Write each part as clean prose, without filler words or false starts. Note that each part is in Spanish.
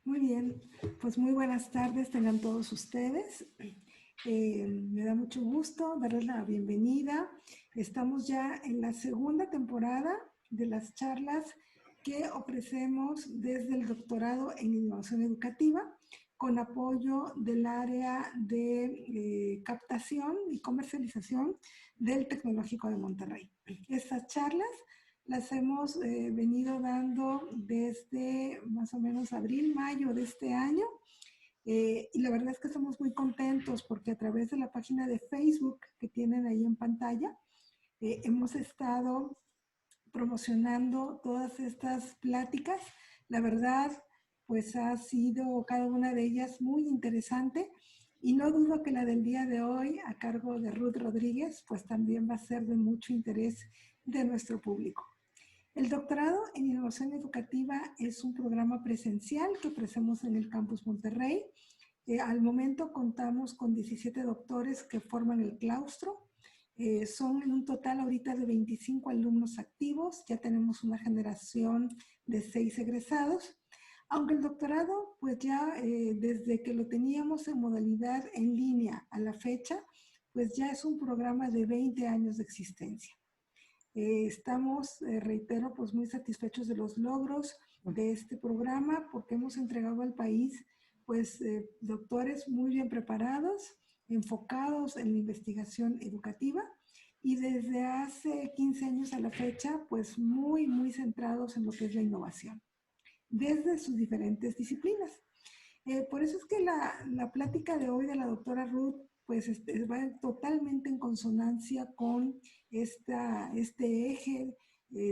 Muy bien, pues muy buenas tardes tengan todos ustedes. Me da mucho gusto darles la bienvenida. Estamos ya en la segunda temporada de las charlas que ofrecemos desde el doctorado en innovación educativa con apoyo del área de captación y comercialización del Tecnológico de Monterrey. Estas charlas las hemos venido dando desde más o menos abril, mayo de este año. Y la verdad es que estamos muy contentos porque a través de la página de Facebook que tienen ahí en pantalla, hemos estado promocionando todas estas pláticas. La verdad, pues ha sido cada una de ellas muy interesante y no dudo que la del día de hoy, a cargo de Ruth Rodríguez, pues también va a ser de mucho interés de nuestro público. El doctorado en innovación educativa es un programa presencial que ofrecemos en el Campus Monterrey. Al momento contamos con 17 doctores que forman el claustro. Son en un total ahorita de 25 alumnos activos. Ya tenemos una generación de 6 egresados. Aunque el doctorado, pues ya desde que lo teníamos en modalidad en línea a la fecha, pues ya es un programa de 20 años de existencia. Estamos, reitero, pues muy satisfechos de los logros de este programa porque hemos entregado al país pues doctores muy bien preparados, enfocados en la investigación educativa y desde hace 15 años a la fecha pues muy centrados en lo que es la innovación desde sus diferentes disciplinas. Por eso es que la plática de hoy de la doctora Ruth pues va totalmente en consonancia con este eje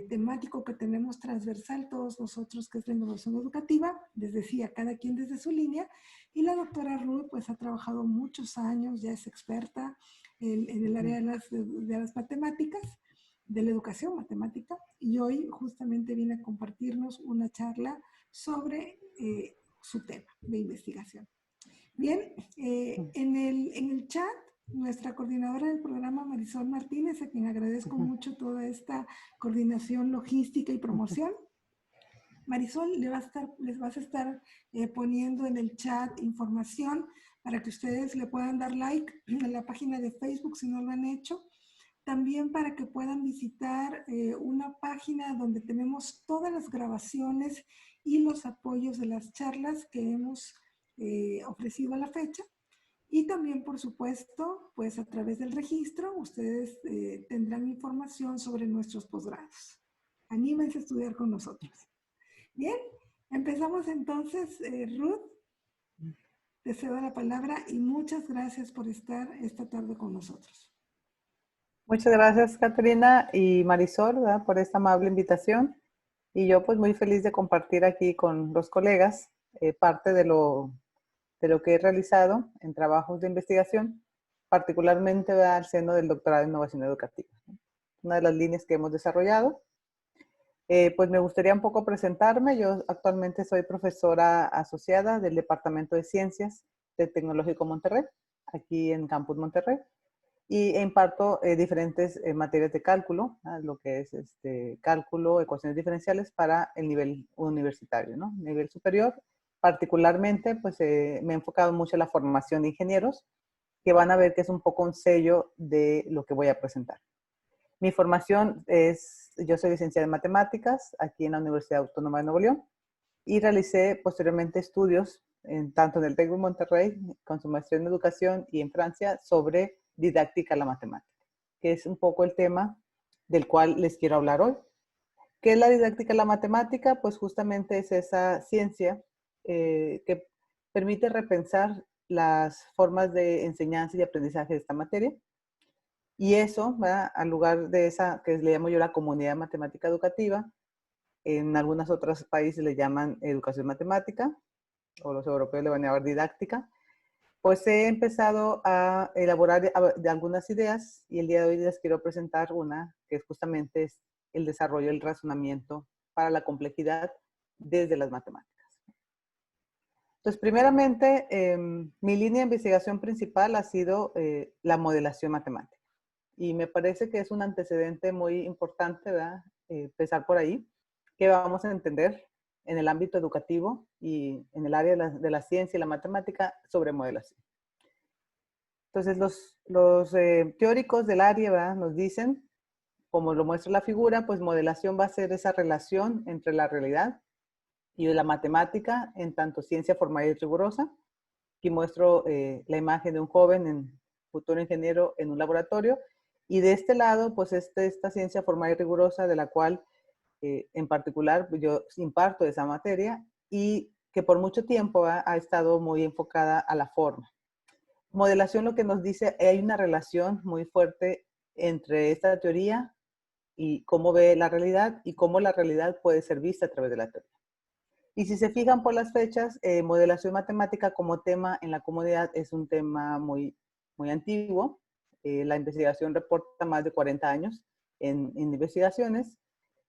temático que tenemos transversal todos nosotros, que es la innovación educativa. Les decía, cada quien desde su línea. Y la doctora Ruth pues ha trabajado muchos años, ya es experta en el área de las matemáticas, de la educación matemática. Y hoy justamente viene a compartirnos una charla sobre su tema de investigación. Bien, en el chat, nuestra coordinadora del programa, Marisol Martínez, a quien agradezco mucho toda esta coordinación logística y promoción. Marisol, les vas a estar poniendo en el chat información para que ustedes le puedan dar like a la página de Facebook si no lo han hecho. También para que puedan visitar una página donde tenemos todas las grabaciones y los apoyos de las charlas que hemos ofrecido a la fecha. Y también, por supuesto, pues a través del registro, ustedes tendrán información sobre nuestros posgrados. Anímense a estudiar con nosotros. Bien, empezamos entonces, Ruth. Te cedo la palabra y muchas gracias por estar esta tarde con nosotros. Muchas gracias, Caterina y Marisol, ¿verdad?, por esta amable invitación. Y yo pues muy feliz de compartir aquí con los colegas parte de lo que he realizado en trabajos de investigación, particularmente al seno del doctorado en innovación educativa. Una de las líneas que hemos desarrollado. Pues me gustaría un poco presentarme. Yo actualmente soy profesora asociada del Departamento de Ciencias del Tecnológico Monterrey, aquí en Campus Monterrey. Y imparto diferentes materias de cálculo, lo que es cálculo, ecuaciones diferenciales para el nivel universitario, ¿no? Nivel superior, particularmente, pues me he enfocado mucho en la formación de ingenieros, que van a ver que es un poco un sello de lo que voy a presentar. Mi formación es, yo soy licenciada en matemáticas aquí en la Universidad Autónoma de Nuevo León y realicé posteriormente estudios tanto en el TEC de Monterrey, con su maestría en educación, y en Francia sobre didáctica a la matemática, que es un poco el tema del cual les quiero hablar hoy. ¿Qué es la didáctica a la matemática? Pues justamente es esa ciencia que permite repensar las formas de enseñanza y aprendizaje de esta materia. Y eso, ¿verdad?, al lugar de esa que le llamo yo la comunidad matemática educativa, en algunos otros países le llaman educación matemática, o los europeos le van a llamar didáctica. Pues he empezado a elaborar de algunas ideas y el día de hoy les quiero presentar una que justamente es el desarrollo del razonamiento para la complejidad desde las matemáticas. Entonces, primeramente, mi línea de investigación principal ha sido la modelación matemática. Y me parece que es un antecedente muy importante, ¿verdad?, empezar por ahí, que vamos a entender en el ámbito educativo y en el área de la ciencia y la matemática sobre modelación. Entonces, los teóricos del área, ¿verdad?, nos dicen, como lo muestra la figura, pues modelación va a ser esa relación entre la realidad y de la matemática en tanto ciencia formal y rigurosa. Aquí muestro la imagen de un joven, futuro ingeniero, en un laboratorio. Y de este lado, pues esta ciencia formal y rigurosa de la cual en particular yo imparto esa materia y que por mucho tiempo ha estado muy enfocada a la forma. Modelación lo que nos dice, hay una relación muy fuerte entre esta teoría y cómo ve la realidad y cómo la realidad puede ser vista a través de la teoría. Y si se fijan por las fechas, modelación matemática como tema en la comunidad es un tema muy, muy antiguo. La investigación reporta más de 40 años en investigaciones.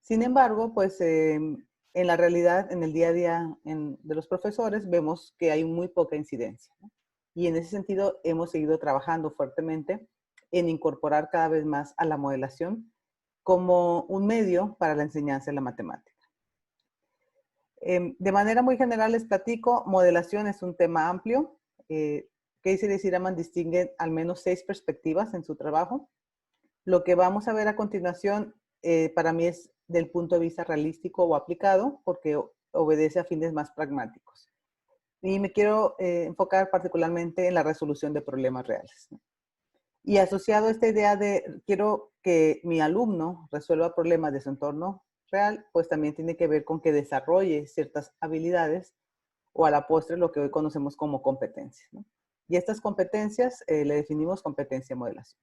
Sin embargo, pues en la realidad, en el día a día de los profesores, vemos que hay muy poca incidencia, ¿no? Y en ese sentido hemos seguido trabajando fuertemente en incorporar cada vez más a la modelación como un medio para la enseñanza de la matemática. De manera muy general les platico, modelación es un tema amplio. Casey y Zimmerman distinguen al menos 6 perspectivas en su trabajo. Lo que vamos a ver a continuación para mí es del punto de vista realístico o aplicado, porque obedece a fines más pragmáticos. Y me quiero enfocar particularmente en la resolución de problemas reales, ¿no? Y asociado a esta idea de quiero que mi alumno resuelva problemas de su entorno real, pues también tiene que ver con que desarrolle ciertas habilidades o a la postre lo que hoy conocemos como competencias, ¿no? Y estas competencias le definimos competencia modelación.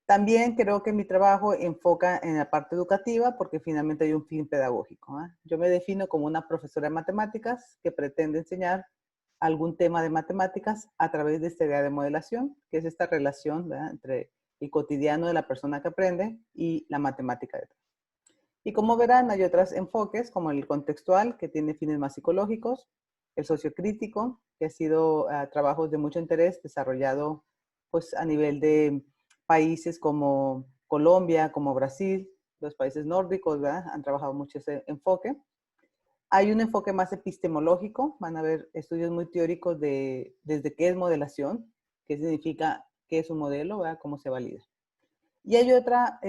También creo que mi trabajo enfoca en la parte educativa porque finalmente hay un fin pedagógico, ¿eh? Yo me defino como una profesora de matemáticas que pretende enseñar algún tema de matemáticas a través de esta idea de modelación, que es esta relación, ¿verdad?, entre el cotidiano de la persona que aprende y la matemática detrás. Y como verán, hay otros enfoques, como el contextual, que tiene fines más psicológicos, el sociocrítico, que ha sido trabajos de mucho interés desarrollado pues, a nivel de países como Colombia, como Brasil, los países nórdicos, ¿verdad?, han trabajado mucho ese enfoque. Hay un enfoque más epistemológico, van a ver estudios muy teóricos desde qué es modelación, qué significa, qué es un modelo, ¿verdad?, cómo se valida. Y hay otra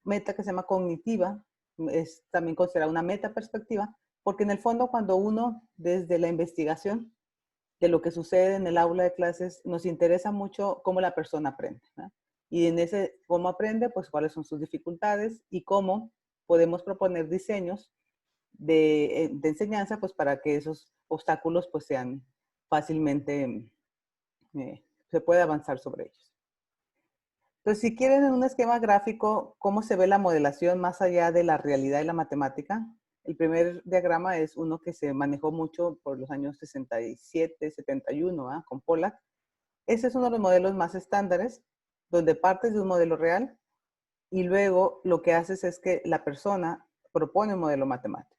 meta que se llama cognitiva, es también considerada una metaperspectiva, porque en el fondo cuando uno desde la investigación de lo que sucede en el aula de clases, nos interesa mucho cómo la persona aprende, ¿no? Y en ese cómo aprende, pues cuáles son sus dificultades y cómo podemos proponer diseños de enseñanza, pues para que esos obstáculos pues sean fácilmente, se puede avanzar sobre ellos. Entonces, si quieren en un esquema gráfico, cómo se ve la modelación más allá de la realidad y la matemática, el primer diagrama es uno que se manejó mucho por los años 67, 71, ¿eh?, con Pollack. Ese es uno de los modelos más estándares, donde partes de un modelo real y luego lo que haces es que la persona propone un modelo matemático.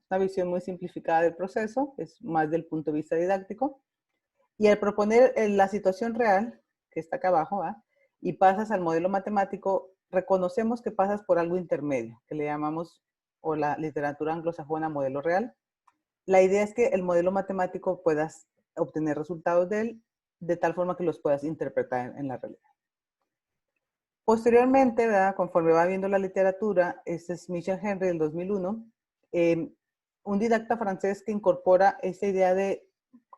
Una visión muy simplificada del proceso, es más del punto de vista didáctico. Y al proponer la situación real, que está acá abajo, ¿eh?, y pasas al modelo matemático, reconocemos que pasas por algo intermedio, que le llamamos, o la literatura anglosajona, modelo real. La idea es que el modelo matemático puedas obtener resultados de él de tal forma que los puedas interpretar en la realidad. Posteriormente, ¿verdad?, conforme va viendo la literatura, este es Michel Henry del 2001, un didacta francés que incorpora esta idea de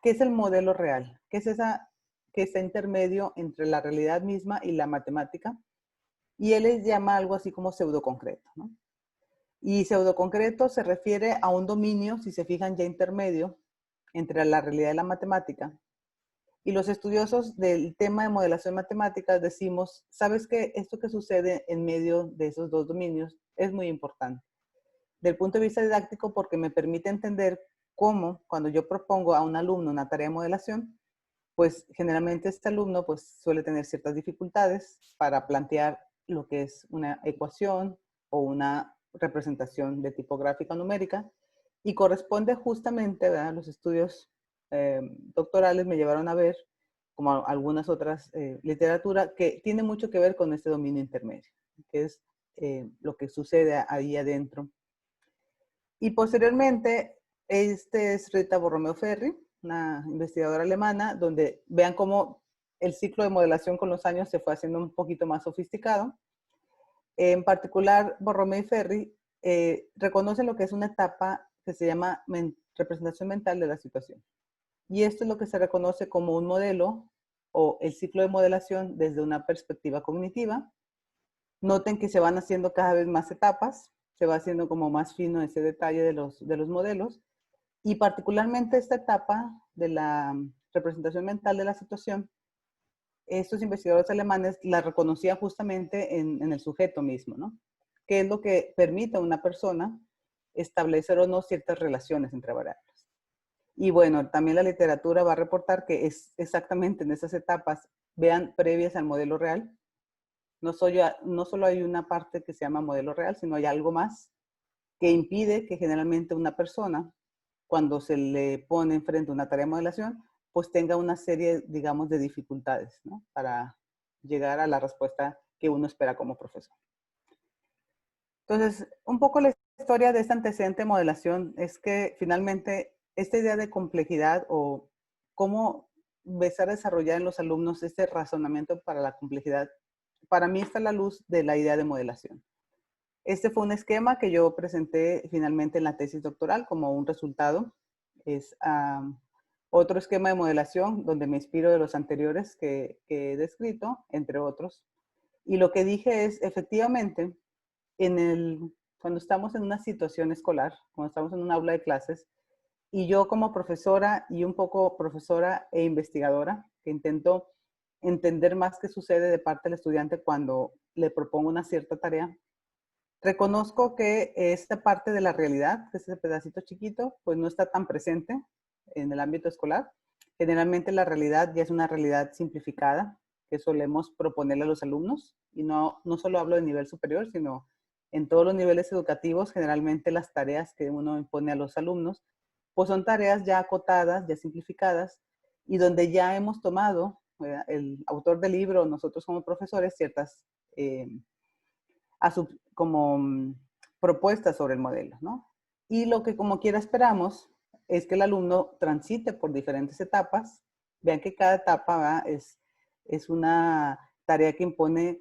qué es el modelo real, qué es esa que está intermedio entre la realidad misma y la matemática, y él les llama algo así como pseudoconcreto, ¿no? Y pseudoconcreto se refiere a un dominio, si se fijan, ya intermedio entre la realidad y la matemática. Y los estudiosos del tema de modelación matemática decimos, ¿sabes qué? Esto que sucede en medio de esos dos dominios es muy importante. Del punto de vista didáctico, porque me permite entender cómo, cuando yo propongo a un alumno una tarea de modelación, pues generalmente este alumno pues suele tener ciertas dificultades para plantear lo que es una ecuación o una representación de tipo gráfica numérica y corresponde justamente, ¿verdad?, los estudios doctorales me llevaron a ver, como algunas otras literatura, que tiene mucho que ver con este dominio intermedio, que es lo que sucede ahí adentro. Y posteriormente, Este es Rita Borromeo Ferri, una investigadora alemana, donde vean cómo el ciclo de modelación con los años se fue haciendo un poquito más sofisticado. En particular, Borromeo y Ferri reconocen lo que es una etapa que se llama representación mental de la situación. Y esto es lo que se reconoce como un modelo o el ciclo de modelación desde una perspectiva cognitiva. Noten que se van haciendo cada vez más etapas, se va haciendo como más fino ese detalle de los modelos. Y particularmente esta etapa de la representación mental de la situación, estos investigadores alemanes la reconocían justamente en el sujeto mismo, ¿no? Que es lo que permite a una persona establecer o no ciertas relaciones entre variables. Y bueno, también la literatura va a reportar que es exactamente en esas etapas, vean, previas al modelo real. No solo hay una parte que se llama modelo real, sino hay algo más que impide que generalmente una persona, cuando se le pone enfrente una tarea de modelación, pues tenga una serie, digamos, de dificultades, ¿no? Para llegar a la respuesta que uno espera como profesor. Entonces, un poco la historia de esta antecedente de modelación es que finalmente esta idea de complejidad o cómo empezar a desarrollar en los alumnos este razonamiento para la complejidad, para mí está a la luz de la idea de modelación. Este fue un esquema que yo presenté finalmente en la tesis doctoral como un resultado. Es otro esquema de modelación donde me inspiro de los anteriores que he descrito, entre otros. Y lo que dije es, efectivamente, cuando estamos en una situación escolar, cuando estamos en un aula de clases, y yo como profesora y un poco profesora e investigadora, que intento entender más qué sucede de parte del estudiante cuando le propongo una cierta tarea, reconozco que esta parte de la realidad, que es ese pedacito chiquito, pues no está tan presente en el ámbito escolar. Generalmente la realidad ya es una realidad simplificada que solemos proponerle a los alumnos. Y no solo hablo de nivel superior, sino en todos los niveles educativos, generalmente las tareas que uno impone a los alumnos, pues son tareas ya acotadas, ya simplificadas, y donde ya hemos tomado, el autor del libro, nosotros como profesores, ciertas como propuestas sobre el modelo, ¿no? Y lo que como quiera esperamos es que el alumno transite por diferentes etapas. Vean que cada etapa es una tarea que impone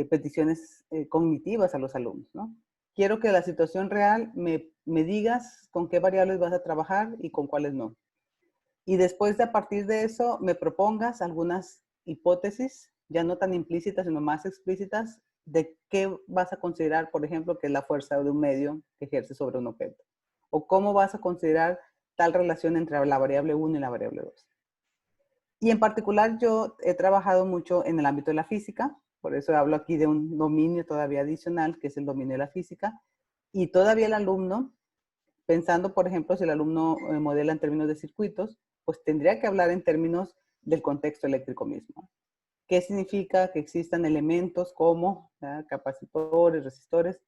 peticiones cognitivas a los alumnos, ¿no? Quiero que la situación real me digas con qué variables vas a trabajar y con cuáles no. Y después de a partir de eso me propongas algunas hipótesis, ya no tan implícitas, sino más explícitas, de qué vas a considerar, por ejemplo, que es la fuerza de un medio que ejerce sobre un objeto. O cómo vas a considerar tal relación entre la variable 1 y la variable 2. Y en particular yo he trabajado mucho en el ámbito de la física, por eso hablo aquí de un dominio todavía adicional, que es el dominio de la física. Y todavía el alumno, pensando, por ejemplo, si el alumno modela en términos de circuitos, pues tendría que hablar en términos del contexto eléctrico mismo. ¿Qué significa que existan elementos como capacitores, resistores?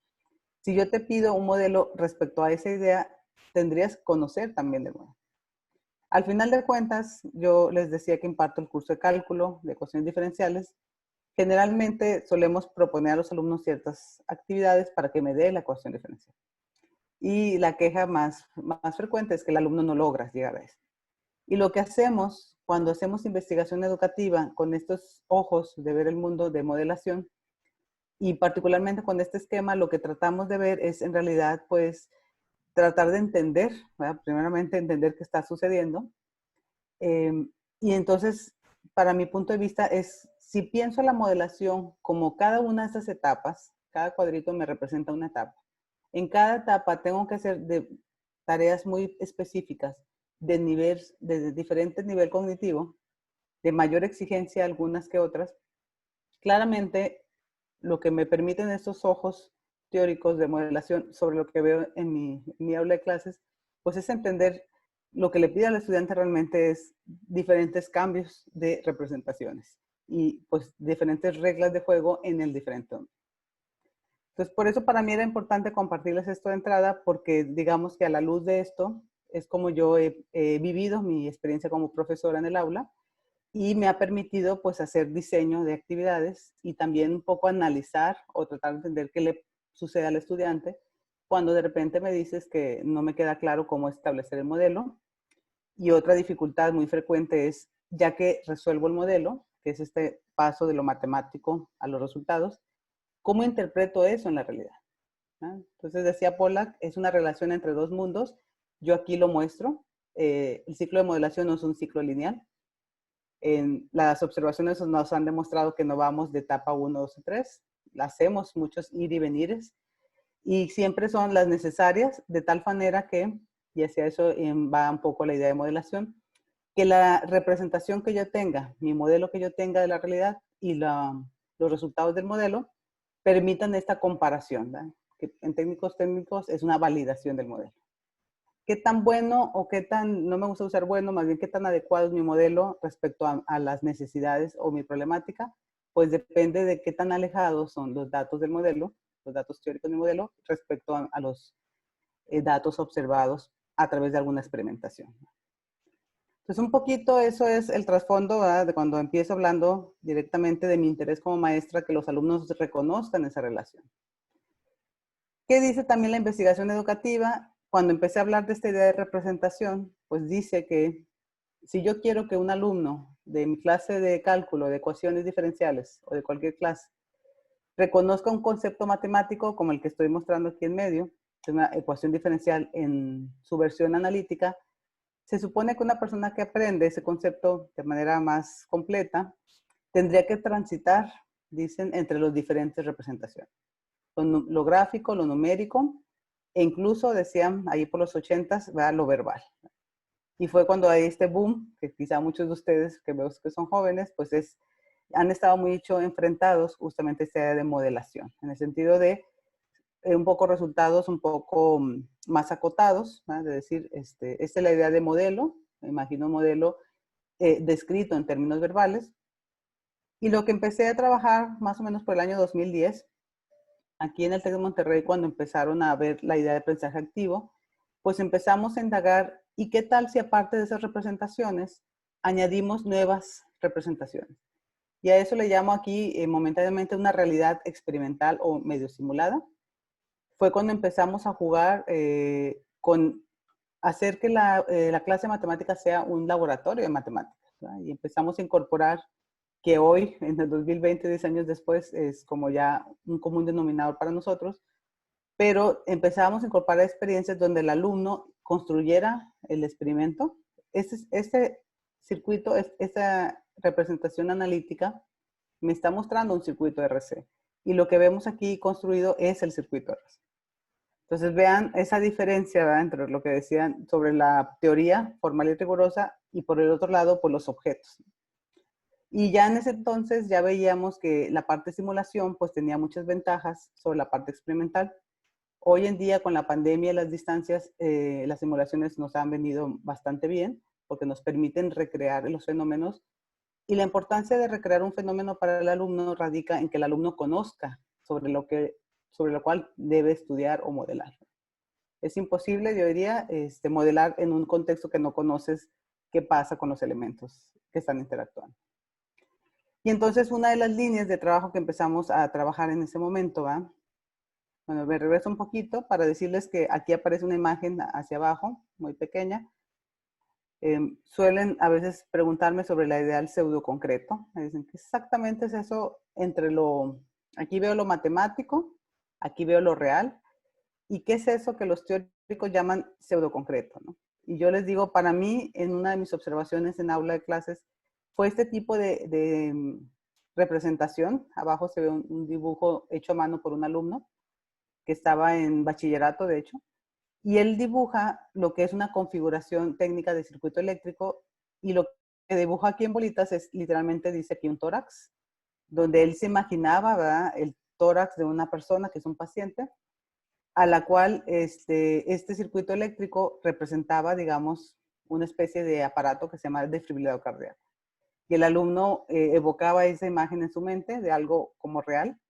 Si yo te pido un modelo respecto a esa idea, tendrías que conocer también del modelo. Al final de cuentas, yo les decía que imparto el curso de cálculo, de ecuaciones diferenciales. Generalmente solemos proponer a los alumnos ciertas actividades para que me dé la ecuación diferencial. Y la queja más frecuente es que el alumno no logra llegar a eso. Y lo que hacemos cuando hacemos investigación educativa con estos ojos de ver el mundo de modelación, y particularmente con este esquema, lo que tratamos de ver es en realidad, pues, tratar de entender, ¿verdad? Primeramente entender qué está sucediendo. Y entonces, para mi punto de vista, es, si pienso la modelación como cada una de estas etapas, cada cuadrito me representa una etapa. En cada etapa tengo que hacer tareas muy específicas de diferente nivel cognitivo, de mayor exigencia algunas que otras. Claramente, lo que me permiten estos ojos teóricos de modelación sobre lo que veo en mi aula de clases, pues es entender lo que le pide al estudiante realmente es diferentes cambios de representaciones y pues diferentes reglas de juego en el diferente ámbito. Entonces, por eso para mí era importante compartirles esto de entrada, porque digamos que a la luz de esto es como yo he vivido mi experiencia como profesora en el aula y me ha permitido pues hacer diseño de actividades y también un poco analizar o tratar de entender qué le sucede al estudiante cuando de repente me dices que no me queda claro cómo establecer el modelo. Y otra dificultad muy frecuente es, ya que resuelvo el modelo, que es este paso de lo matemático a los resultados, ¿cómo interpreto eso en la realidad? Entonces decía Pollack, es una relación entre dos mundos. Yo aquí lo muestro. El ciclo de modelación no es un ciclo lineal. En las observaciones nos han demostrado que no vamos de etapa 1, 2 y 3. Hacemos muchos ir y venires y siempre son las necesarias de tal manera que, y hacia eso va un poco la idea de modelación, que la representación que yo tenga, mi modelo que yo tenga de la realidad y los resultados del modelo permitan esta comparación, ¿verdad? Que en técnicos es una validación del modelo. ¿Qué tan bueno o qué tan, no me gusta usar bueno, más bien qué tan adecuado es mi modelo respecto a las necesidades o mi problemática? Pues depende de qué tan alejados son los datos del modelo, los datos teóricos del modelo, respecto a los datos observados a través de alguna experimentación. Entonces, un poquito eso es el trasfondo, ¿verdad? De cuando empiezo hablando directamente de mi interés como maestra, que los alumnos reconozcan esa relación. ¿Qué dice también la investigación educativa? Cuando empecé a hablar de esta idea de representación, pues dice que si yo quiero que un alumno de mi clase de cálculo, de ecuaciones diferenciales o de cualquier clase, reconozca un concepto matemático como el que estoy mostrando aquí en medio, que es una ecuación diferencial en su versión analítica, se supone que una persona que aprende ese concepto de manera más completa tendría que transitar, dicen, entre las diferentes representaciones. Lo gráfico, lo numérico, e incluso decían ahí por los 80s, lo verbal. Y fue cuando hay este boom, que quizá muchos de ustedes que veo que son jóvenes, pues han estado muy enfrentados justamente a esta idea de modelación, en el sentido de un poco resultados un poco más acotados, ¿no? De decir, esta es la idea de modelo, me imagino un modelo descrito en términos verbales. Y lo que empecé a trabajar más o menos por el año 2010, aquí en el TEC de Monterrey, cuando empezaron a ver la idea de aprendizaje activo, pues empezamos a indagar, ¿y qué tal si aparte de esas representaciones, añadimos nuevas representaciones? Y a eso le llamo aquí momentáneamente una realidad experimental o medio simulada. Fue cuando empezamos a jugar con hacer que la clase de matemáticas sea un laboratorio de matemáticas, ¿verdad? Y empezamos a incorporar que hoy, en el 2020, 10 años después, es como ya un común denominador para nosotros, pero empezamos a incorporar experiencias donde el alumno construyera el experimento. Este circuito, esta representación analítica, me está mostrando un circuito RC. Y lo que vemos aquí construido es el circuito RC. Entonces vean esa diferencia, ¿verdad?, entre lo que decían sobre la teoría formal y rigurosa y por el otro lado, pues los objetos. Y ya en ese entonces ya veíamos que la parte de simulación pues tenía muchas ventajas sobre la parte experimental. Hoy en día con la pandemia y las distancias, las simulaciones nos han venido bastante bien porque nos permiten recrear los fenómenos. Y la importancia de recrear un fenómeno para el alumno radica en que el alumno conozca sobre lo cual debe estudiar o modelar. Es imposible, yo diría, modelar en un contexto que no conoces qué pasa con los elementos que están interactuando. Y entonces una de las líneas de trabajo que empezamos a trabajar en ese momento, ¿va? Bueno, me regreso un poquito para decirles que aquí aparece una imagen hacia abajo, muy pequeña. Suelen a veces preguntarme sobre la idea del pseudo concreto. Me dicen, ¿qué exactamente es eso entre aquí veo lo matemático, aquí veo lo real? ¿Y qué es eso que los teóricos llaman pseudo concreto, ¿no? Y yo les digo, para mí, en una de mis observaciones en aula de clases, fue este tipo de representación. Abajo se ve un dibujo hecho a mano por un alumno que estaba en bachillerato, de hecho. Y él dibuja lo que es una configuración técnica de circuito eléctrico y lo que dibuja aquí en bolitas es literalmente, dice aquí un tórax, donde él se imaginaba, ¿verdad?, el tórax de una persona que es un paciente, a la cual este circuito eléctrico representaba, digamos, una especie de aparato que se llama desfibrilador cardíaco. Y el alumno evocaba esa imagen en su mente de algo como real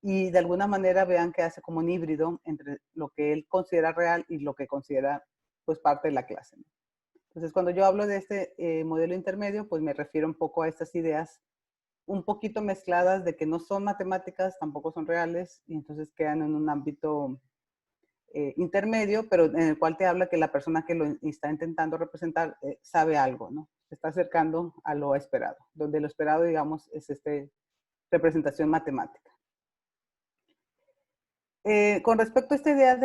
y de alguna manera vean que hace como un híbrido entre lo que él considera real y lo que considera pues parte de la clase, ¿no? Entonces cuando yo hablo de este modelo intermedio, pues me refiero un poco a estas ideas un poquito mezcladas de que no son matemáticas, tampoco son reales y entonces quedan en un ámbito intermedio, pero en el cual te habla que la persona que lo está intentando representar sabe algo, ¿no? Se está acercando a lo esperado, donde lo esperado, digamos, es representación matemática. Con respecto a esta idea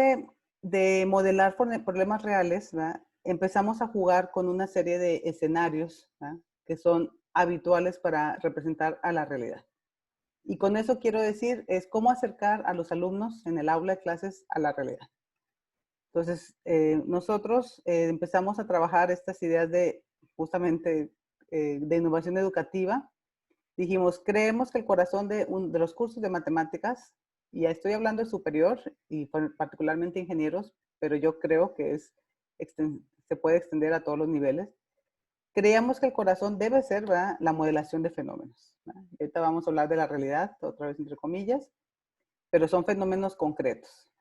de modelar problemas reales, ¿verdad? Empezamos a jugar con una serie de escenarios, ¿verdad? Que son habituales para representar a la realidad. Y con eso quiero decir, es cómo acercar a los alumnos en el aula de clases a la realidad. Entonces, nosotros empezamos a trabajar estas ideas justamente, de innovación educativa. Dijimos, creemos que el corazón de los cursos de matemáticas, y ya estoy hablando de superior y particularmente ingenieros, pero yo creo que se puede extender a todos los niveles. Creíamos que el corazón debe ser, ¿verdad?, la modelación de fenómenos, ¿verdad? Ahorita vamos a hablar de la realidad, otra vez entre comillas, pero son fenómenos concretos.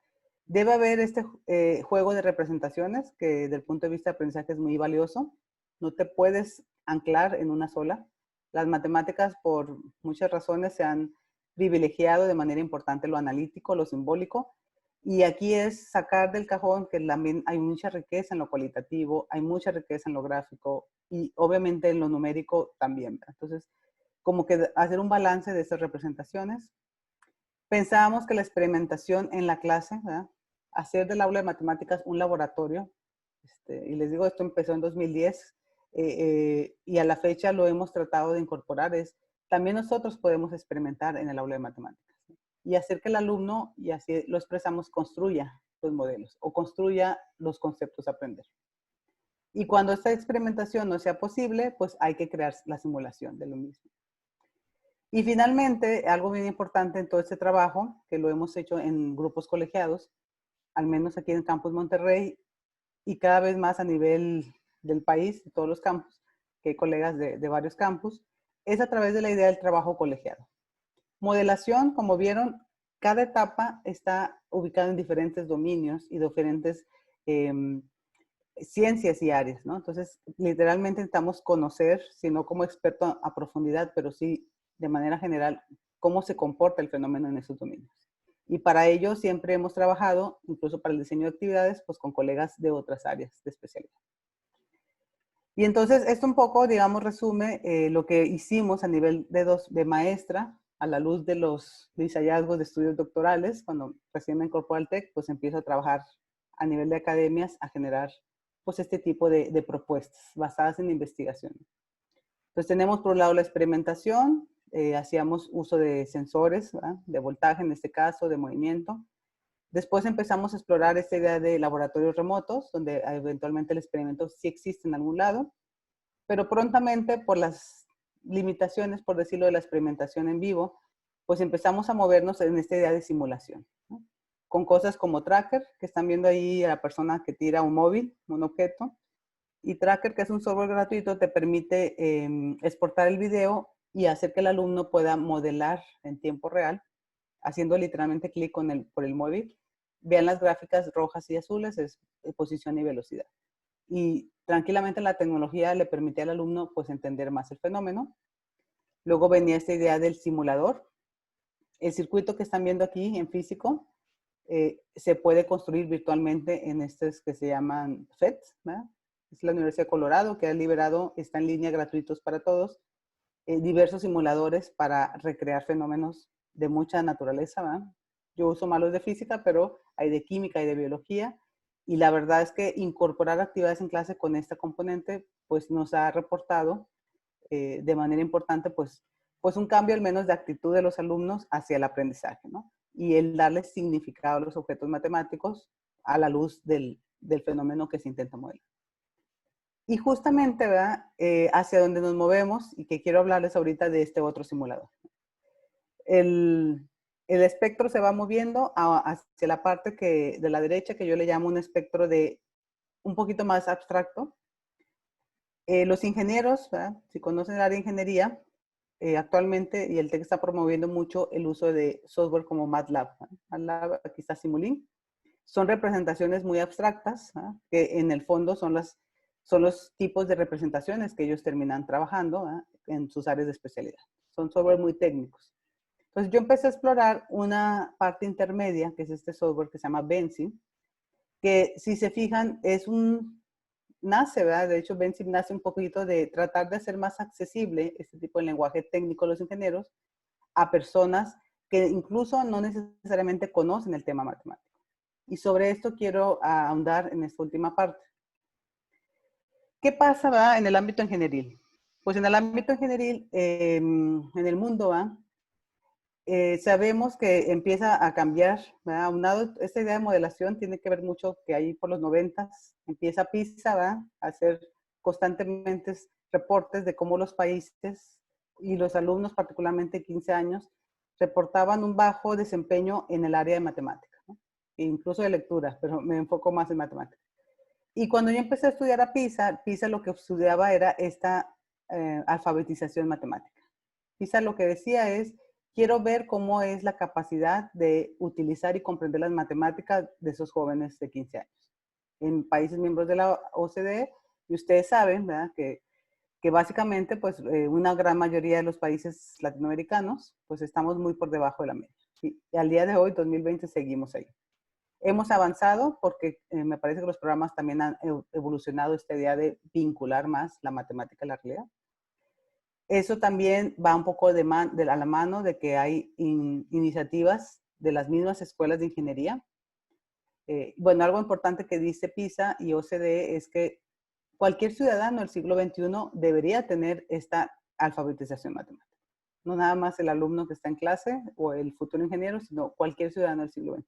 Debe haber este juego de representaciones que desde el punto de vista de aprendizaje es muy valioso. No te puedes anclar en una sola. Las matemáticas, por muchas razones, se han privilegiado de manera importante lo analítico, lo simbólico. Y aquí es sacar del cajón que también hay mucha riqueza en lo cualitativo, hay mucha riqueza en lo gráfico y obviamente en lo numérico también, ¿verdad? Entonces, como que hacer un balance de esas representaciones. Pensábamos que la experimentación en la clase, ¿verdad?, hacer del aula de matemáticas un laboratorio, y les digo, esto empezó en 2010, y a la fecha lo hemos tratado de incorporar, también nosotros podemos experimentar en el aula de matemáticas, ¿sí? Y hacer que el alumno, y así lo expresamos, construya los modelos o construya los conceptos a aprender. Y cuando esta experimentación no sea posible, pues hay que crear la simulación de lo mismo. Y finalmente, algo bien importante en todo este trabajo, que lo hemos hecho en grupos colegiados, al menos aquí en Campus Monterrey, y cada vez más a nivel del país, de todos los campus, que hay colegas de varios campus, es a través de la idea del trabajo colegiado. Modelación, como vieron, cada etapa está ubicada en diferentes dominios y diferentes ciencias y áreas, ¿no? Entonces, literalmente necesitamos conocer, si no como experto a profundidad, pero sí de manera general, cómo se comporta el fenómeno en esos dominios. Y para ello siempre hemos trabajado, incluso para el diseño de actividades, pues con colegas de otras áreas de especialidad. Y entonces esto un poco, digamos, resume lo que hicimos a nivel de maestra, a la luz de mis hallazgos de estudios doctorales. Cuando recién me incorporé al TEC, pues empiezo a trabajar a nivel de academias a generar pues este tipo de propuestas basadas en investigación. Entonces tenemos por un lado la experimentación, hacíamos uso de sensores, ¿verdad?, de voltaje en este caso, de movimiento. Después empezamos a explorar esta idea de laboratorios remotos, donde eventualmente el experimento sí existe en algún lado, pero prontamente por las limitaciones, por decirlo, de la experimentación en vivo, pues empezamos a movernos en esta idea de simulación, ¿no?, con cosas como Tracker, que están viendo ahí a la persona que tira un móvil, un objeto, y Tracker, que es un software gratuito, te permite exportar el video y hacer que el alumno pueda modelar en tiempo real, haciendo literalmente clic por el móvil. Vean las gráficas rojas y azules, es posición y velocidad. Y tranquilamente la tecnología le permite al alumno pues entender más el fenómeno. Luego venía esta idea del simulador. El circuito que están viendo aquí en físico se puede construir virtualmente en estos que se llaman FETs, ¿verdad? Es la Universidad de Colorado, que ha liberado, está en línea, gratuitos para todos, diversos simuladores para recrear fenómenos de mucha naturaleza, ¿verdad? Yo uso más los de física, pero hay de química y de biología, y la verdad es que incorporar actividades en clase con esta componente, pues nos ha reportado de manera importante, pues un cambio al menos de actitud de los alumnos hacia el aprendizaje, ¿no? Y el darle significado a los objetos matemáticos a la luz del fenómeno que se intenta modelar. Y justamente, ¿verdad?, hacia donde nos movemos, y que quiero hablarles ahorita de este otro simulador. El espectro se va moviendo hacia la parte de la derecha, que yo le llamo un espectro de un poquito más abstracto. Los ingenieros, ¿verdad?, si conocen el área de ingeniería, actualmente, y el TEC está promoviendo mucho el uso de software como MATLAB, ¿verdad? MATLAB, aquí está Simulink. Son representaciones muy abstractas, ¿verdad?, que en el fondo son los tipos de representaciones que ellos terminan trabajando, ¿verdad?, en sus áreas de especialidad. Son software muy técnicos. Entonces yo empecé a explorar una parte intermedia, que es este software que se llama Benzin, que si se fijan nace, ¿verdad? De hecho, Benzim nace un poquito de tratar de hacer más accesible este tipo de lenguaje técnico de los ingenieros a personas que incluso no necesariamente conocen el tema matemático. Y sobre esto quiero ahondar en esta última parte. ¿Qué pasa, ¿verdad? En el ámbito ingenieril? Pues en el ámbito ingenieril, en el mundo, ¿verdad? Sabemos que empieza a cambiar, ¿verdad? Aunado, esta idea de modelación tiene que ver mucho que ahí por los 90 empieza PISA, ¿verdad? A hacer constantemente reportes de cómo los países y los alumnos, particularmente 15 años, reportaban un bajo desempeño en el área de matemáticas, ¿no? E incluso de lectura, pero me enfoco más en matemáticas. Y cuando yo empecé a estudiar a PISA, PISA lo que estudiaba era esta alfabetización matemática. PISA lo que decía es, quiero ver cómo es la capacidad de utilizar y comprender las matemáticas de esos jóvenes de 15 años. En países miembros de la OCDE, y ustedes saben, ¿verdad? Que básicamente, pues, una gran mayoría de los países latinoamericanos, pues, estamos muy por debajo de la media. Y al día de hoy, 2020, seguimos ahí. Hemos avanzado porque me parece que los programas también han evolucionado esta idea de vincular más la matemática a la realidad. Eso también va un poco a la mano de que hay iniciativas de las mismas escuelas de ingeniería. Bueno, algo importante que dice PISA y OCDE es que cualquier ciudadano del siglo XXI debería tener esta alfabetización matemática. No nada más el alumno que está en clase o el futuro ingeniero, sino cualquier ciudadano del siglo XXI.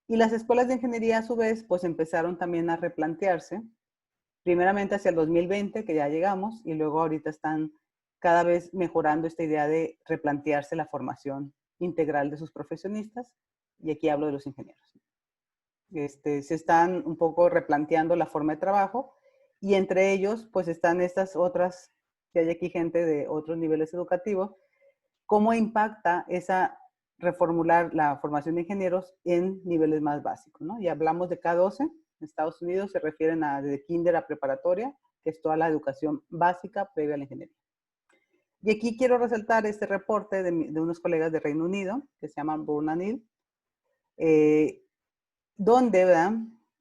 Y las escuelas de ingeniería, a su vez, pues empezaron también a replantearse, primeramente hacia el 2020, que ya llegamos, y luego ahorita están cada vez mejorando esta idea de replantearse la formación integral de sus profesionistas, y aquí hablo de los ingenieros. Se están un poco replanteando la forma de trabajo, y entre ellos, pues están estas otras, que hay aquí gente de otros niveles educativos, cómo impacta esa reformular la formación de ingenieros en niveles más básicos, ¿no? Y hablamos de K12, en Estados Unidos se refieren a de kinder a preparatoria, que es toda la educación básica previa a la ingeniería. Y aquí quiero resaltar este reporte de unos colegas de Reino Unido, que se llaman Burnham, donde, ¿verdad?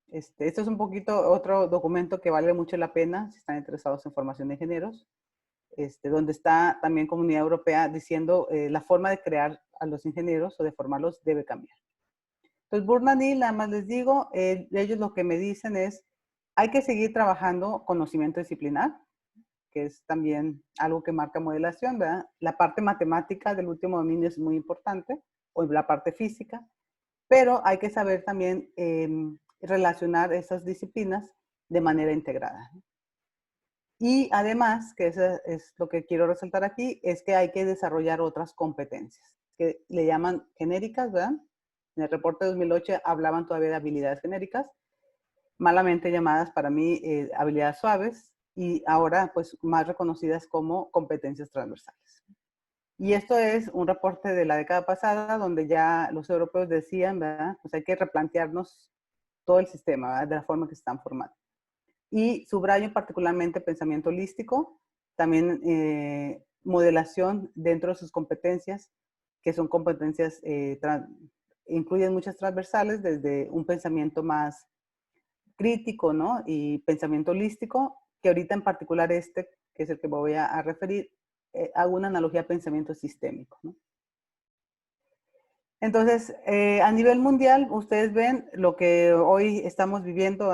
Esto es un poquito otro documento que vale mucho la pena si están interesados en formación de ingenieros, donde está también Comunidad Europea diciendo la forma de crear a los ingenieros o de formarlos debe cambiar. Entonces, Burnham, nada más les digo, ellos lo que me dicen es, hay que seguir trabajando conocimiento disciplinar, que es también algo que marca modelación, ¿verdad? La parte matemática del último dominio es muy importante, o la parte física, pero hay que saber también relacionar esas disciplinas de manera integrada. Y además, que eso es lo que quiero resaltar aquí, es que hay que desarrollar otras competencias, que le llaman genéricas, ¿verdad? En el reporte de 2008 hablaban todavía de habilidades genéricas, malamente llamadas para mí habilidades suaves, y ahora pues más reconocidas como competencias transversales. Y esto es un reporte de la década pasada, donde ya los europeos decían, ¿verdad? Pues hay que replantearnos todo el sistema, ¿verdad? De la forma que se están formando. Y subrayo particularmente pensamiento holístico, también modelación dentro de sus competencias, que son competencias, incluyen muchas transversales, desde un pensamiento más crítico, ¿no? Y pensamiento holístico, que ahorita en particular que es el que me voy a referir, hago una analogía a pensamiento sistémico, ¿no? Entonces, a nivel mundial, ustedes ven lo que hoy estamos viviendo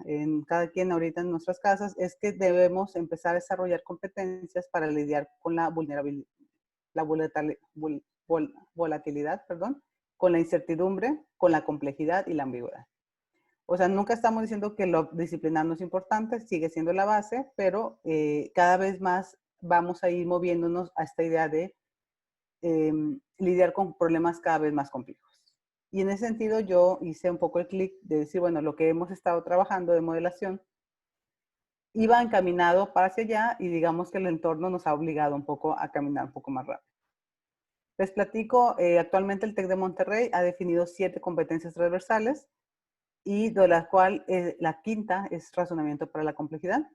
en cada quien ahorita en nuestras casas, es que debemos empezar a desarrollar competencias para lidiar con la vulnerabilidad, la volatilidad, perdón, con la incertidumbre, con la complejidad y la ambigüedad. O sea, nunca estamos diciendo que lo disciplinar no es importante, sigue siendo la base, pero cada vez más vamos a ir moviéndonos a esta idea de lidiar con problemas cada vez más complejos. Y en ese sentido yo hice un poco el clic de decir, bueno, lo que hemos estado trabajando de modelación iba encaminado para hacia allá y digamos que el entorno nos ha obligado un poco a caminar un poco más rápido. Les platico, actualmente el TEC de Monterrey ha definido 7 competencias transversales y de las cuales la quinta es razonamiento para la complejidad,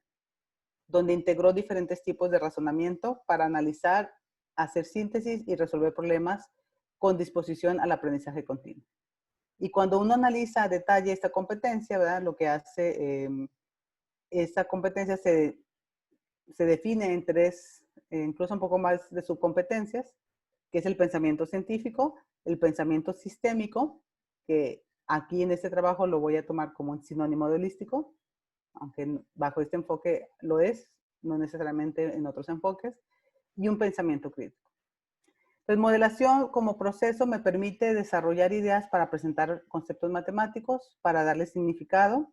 donde integró diferentes tipos de razonamiento para analizar, hacer síntesis y resolver problemas con disposición al aprendizaje continuo. Y cuando uno analiza a detalle esta competencia, ¿verdad? Lo que hace, esta competencia se define en tres, incluso un poco más de subcompetencias, que es el pensamiento científico, el pensamiento sistémico, que aquí en este trabajo lo voy a tomar como un sinónimo de holístico, aunque bajo este enfoque lo es, no necesariamente en otros enfoques, y un pensamiento crítico. Entonces, modelación como proceso me permite desarrollar ideas para presentar conceptos matemáticos, para darle significado,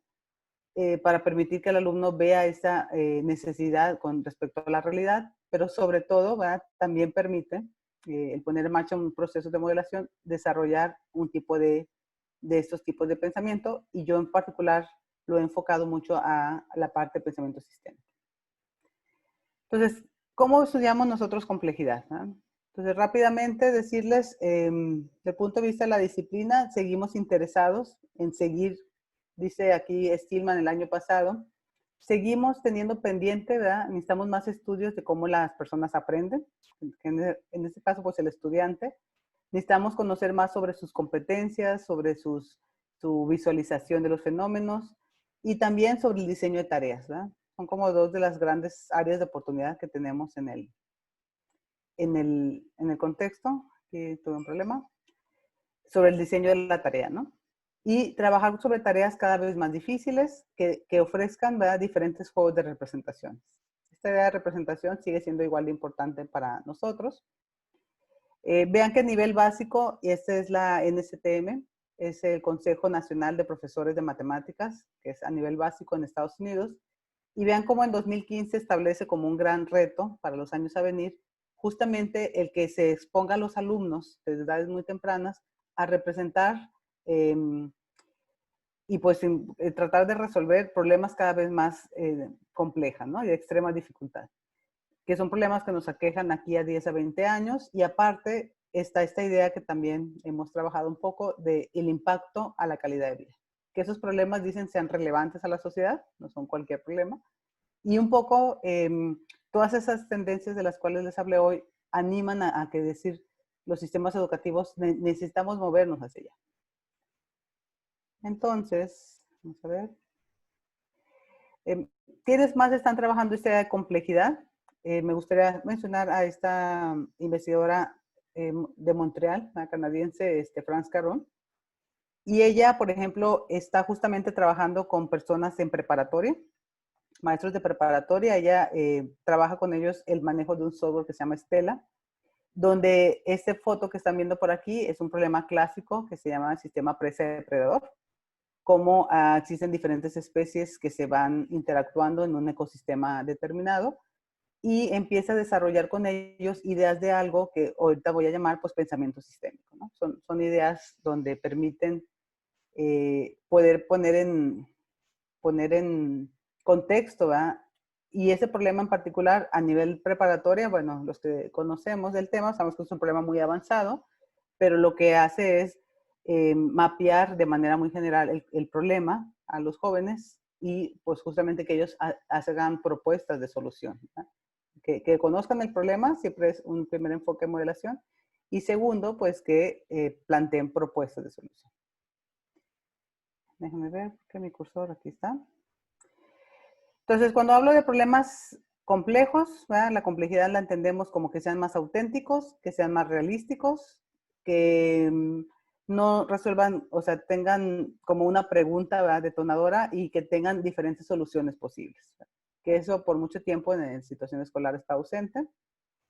para permitir que el alumno vea esa necesidad con respecto a la realidad, pero sobre todo, ¿verdad? También permite el poner en marcha un proceso de modelación, desarrollar un tipo de estos tipos de pensamiento, y yo en particular lo he enfocado mucho a la parte de pensamiento sistémico. Entonces, ¿cómo estudiamos nosotros complejidad? ¿No? Entonces, rápidamente decirles, desde el punto de vista de la disciplina, seguimos interesados en seguir, dice aquí Stillman el año pasado, seguimos teniendo pendiente, ¿verdad? Necesitamos más estudios de cómo las personas aprenden, en este caso, pues el estudiante. Necesitamos conocer más sobre sus competencias, sobre su visualización de los fenómenos y también sobre el diseño de tareas, ¿verdad? Son como dos de las grandes áreas de oportunidad que tenemos en el contexto. Aquí tuve un problema. Sobre el diseño de la tarea, ¿no? Y trabajar sobre tareas cada vez más difíciles que ofrezcan, ¿verdad? Diferentes juegos de representaciones. Esta idea de representación sigue siendo igual de importante para nosotros. Vean que a nivel básico, y esta es la NSTM, es el Consejo Nacional de Profesores de Matemáticas, que es a nivel básico en Estados Unidos. Y vean cómo en 2015 establece como un gran reto para los años a venir, justamente el que se exponga a los alumnos desde edades muy tempranas a representar y pues tratar de resolver problemas cada vez más complejas, ¿no? Y de extrema dificultad, que son problemas que nos aquejan aquí a 10 a 20 años. Y aparte está esta idea que también hemos trabajado un poco de el impacto a la calidad de vida. Que esos problemas, dicen, sean relevantes a la sociedad, no son cualquier problema. Y un poco todas esas tendencias de las cuales les hablé hoy animan a que decir los sistemas educativos necesitamos movernos hacia allá. Entonces, vamos a ver. ¿Quiénes más están trabajando esta idea de complejidad? Me gustaría mencionar a esta investigadora de Montreal, la canadiense, France Caron. Y ella, por ejemplo, está justamente trabajando con personas en preparatoria, maestros de preparatoria. Ella trabaja con ellos el manejo de un software que se llama Stella, donde esta foto que están viendo por aquí es un problema clásico que se llama sistema presa-depredador, cómo existen diferentes especies que se van interactuando en un ecosistema determinado, y empieza a desarrollar con ellos ideas de algo que ahorita voy a llamar pues pensamiento sistémico, ¿no? Son ideas donde permiten poder poner en contexto, ¿verdad? Y ese problema en particular a nivel preparatoria, bueno, los que conocemos del tema sabemos que es un problema muy avanzado, pero lo que hace es mapear de manera muy general el problema a los jóvenes y pues justamente que ellos hagan propuestas de solución, ¿verdad? Que conozcan el problema, siempre es un primer enfoque de modelación, y segundo, pues que planteen propuestas de solución. Déjame ver que mi cursor aquí está. Entonces, cuando hablo de problemas complejos, ¿verdad? La complejidad la entendemos como que sean más auténticos, que sean más realísticos, que no resuelvan, o sea, tengan como una pregunta, ¿verdad?, detonadora, y que tengan diferentes soluciones posibles, ¿verdad? Que eso por mucho tiempo en la situación escolar está ausente.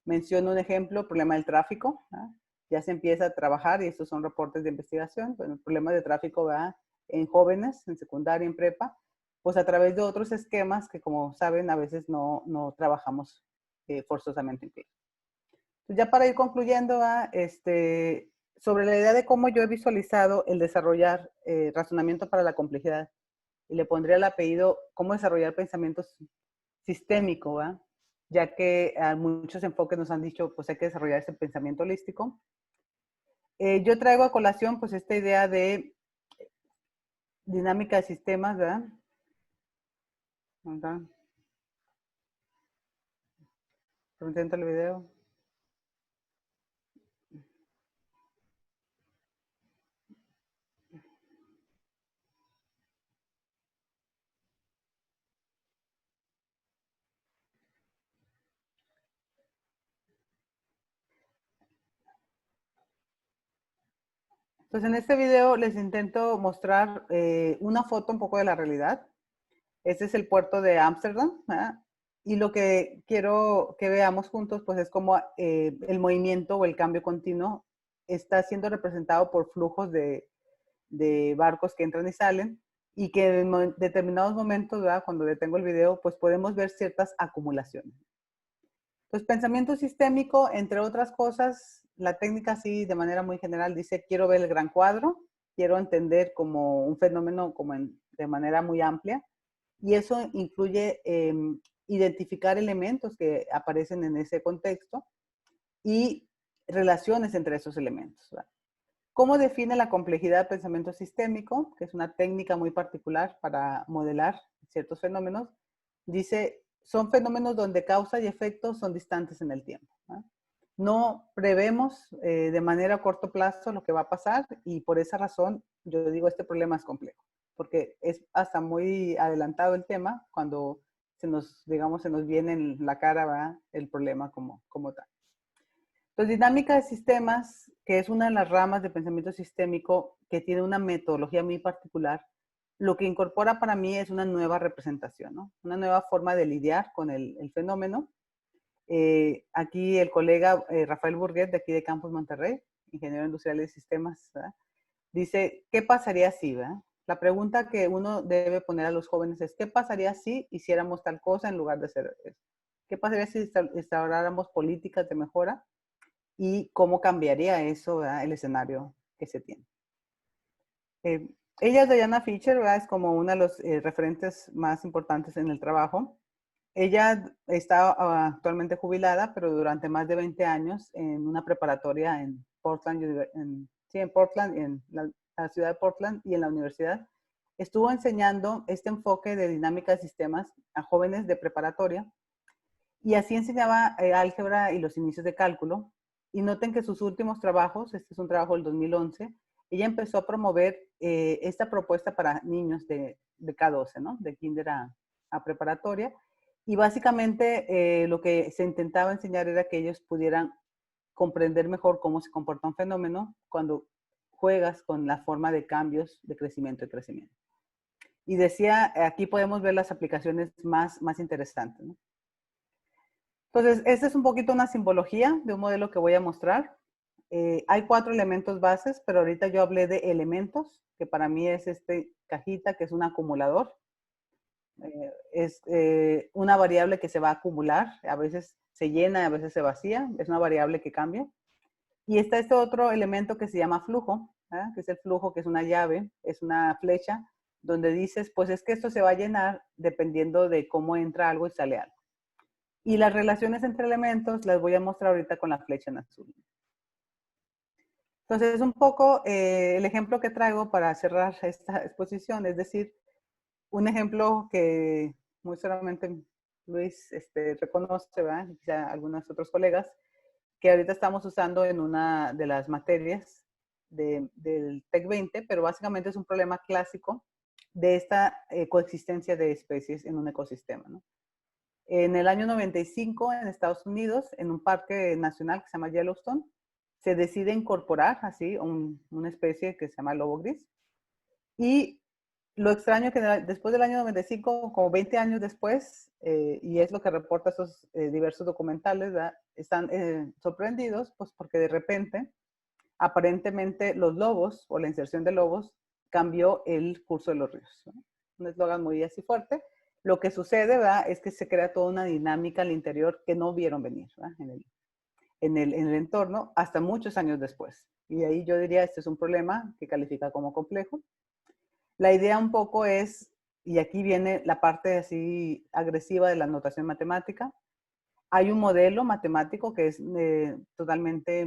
Menciono un ejemplo, problema del tráfico, ¿verdad? Ya se empieza a trabajar, y estos son reportes de investigación, bueno, el problema de tráfico, ¿verdad?, en jóvenes, en secundaria, en prepa, pues a través de otros esquemas que, como saben, a veces no trabajamos forzosamente en pie. Entonces, ya para ir concluyendo, sobre la idea de cómo yo he visualizado el desarrollar razonamiento para la complejidad, y le pondría el apellido cómo desarrollar pensamiento sistémico, ¿verdad? Ya que a muchos enfoques nos han dicho, pues hay que desarrollar ese pensamiento holístico. Yo traigo a colación, pues, esta idea de dinámica de sistemas, ¿verdad? ¿Verdad? Presento el video. Entonces, en este video les intento mostrar una foto un poco de la realidad. Este es el puerto de Ámsterdam, ¿verdad? Y lo que quiero que veamos juntos, pues es cómo el movimiento o el cambio continuo está siendo representado por flujos de barcos que entran y salen, y que en determinados momentos, ¿verdad? Cuando detengo el video, pues podemos ver ciertas acumulaciones. Pues pensamiento sistémico, entre otras cosas, la técnica sí de manera muy general dice, quiero ver el gran cuadro, quiero entender como un fenómeno como de manera muy amplia, y eso incluye identificar elementos que aparecen en ese contexto y relaciones entre esos elementos, ¿verdad? ¿Cómo define la complejidad del pensamiento sistémico? Que es una técnica muy particular para modelar ciertos fenómenos. Dice, son fenómenos donde causa y efecto son distantes en el tiempo, ¿no? No prevemos de manera a corto plazo lo que va a pasar, y por esa razón yo digo este problema es complejo, porque es hasta muy adelantado el tema cuando digamos, se nos viene en la cara, ¿verdad? El problema como tal. Entonces, dinámica de sistemas, que es una de las ramas de pensamiento sistémico que tiene una metodología muy particular, lo que incorpora para mí es una nueva representación, ¿no? Una nueva forma de lidiar con el fenómeno. Aquí el colega Rafael Burguet, de aquí de Campus Monterrey, ingeniero industrial de sistemas, ¿verdad? Dice, ¿qué pasaría si, ¿verdad? La pregunta que uno debe poner a los jóvenes es, ¿qué pasaría si hiciéramos tal cosa en lugar de hacer eso? ¿Qué pasaría si instauráramos políticas de mejora? Y cómo cambiaría eso, ¿verdad? El escenario que se tiene. Ella es Diana Fischer, ¿verdad? Es como una de los referentes más importantes en el trabajo. Ella está actualmente jubilada, pero durante más de 20 años en una preparatoria en Portland, en Portland, en la ciudad de Portland, y en la universidad, estuvo enseñando este enfoque de dinámica de sistemas a jóvenes de preparatoria, y así enseñaba álgebra y los inicios de cálculo. Y noten que sus últimos trabajos, este es un trabajo del 2011, ella empezó a promover esta propuesta para niños de K12, ¿no? De kinder a preparatoria. Y básicamente lo que se intentaba enseñar era que ellos pudieran comprender mejor cómo se comporta un fenómeno cuando juegas con la forma de cambios de crecimiento y crecimiento. Y decía, aquí podemos ver las aplicaciones más interesantes, ¿no? Entonces, esta es un poquito una simbología de un modelo que voy a mostrar. Hay 4 elementos bases, pero ahorita yo hablé de elementos, que para mí es este cajita, que es un acumulador. Es una variable que se va a acumular, a veces se llena, a veces se vacía, es una variable que cambia. Y está este otro elemento que se llama flujo, ¿eh? Que es el flujo, que es una llave, es una flecha, donde dices, pues es que esto se va a llenar dependiendo de cómo entra algo y sale algo. Y las relaciones entre elementos las voy a mostrar ahorita con la flecha en azul. Entonces, un poco el ejemplo que traigo para cerrar esta exposición, es decir, un ejemplo que muy seguramente Luis reconoce, ¿verdad? Quizá algunos otros colegas, que ahorita estamos usando en una de las materias del TEC 20, pero básicamente es un problema clásico de esta coexistencia de especies en un ecosistema, ¿no? En el año 95, en Estados Unidos, en un parque nacional que se llama Yellowstone, se decide incorporar así una especie que se llama lobo gris. Y lo extraño que después del año 95, como 20 años después, y es lo que reporta estos diversos documentales, ¿verdad? Están sorprendidos, pues porque de repente, aparentemente, los lobos o la inserción de lobos cambió el curso de los ríos, ¿no? Un eslogan muy así fuerte. Lo que sucede, ¿verdad? Es que se crea toda una dinámica al interior que no vieron venir, ¿verdad? En el entorno hasta muchos años después. Y ahí yo diría, este es un problema que califica como complejo. La idea un poco es, y aquí viene la parte así agresiva de la notación matemática, hay un modelo matemático que es totalmente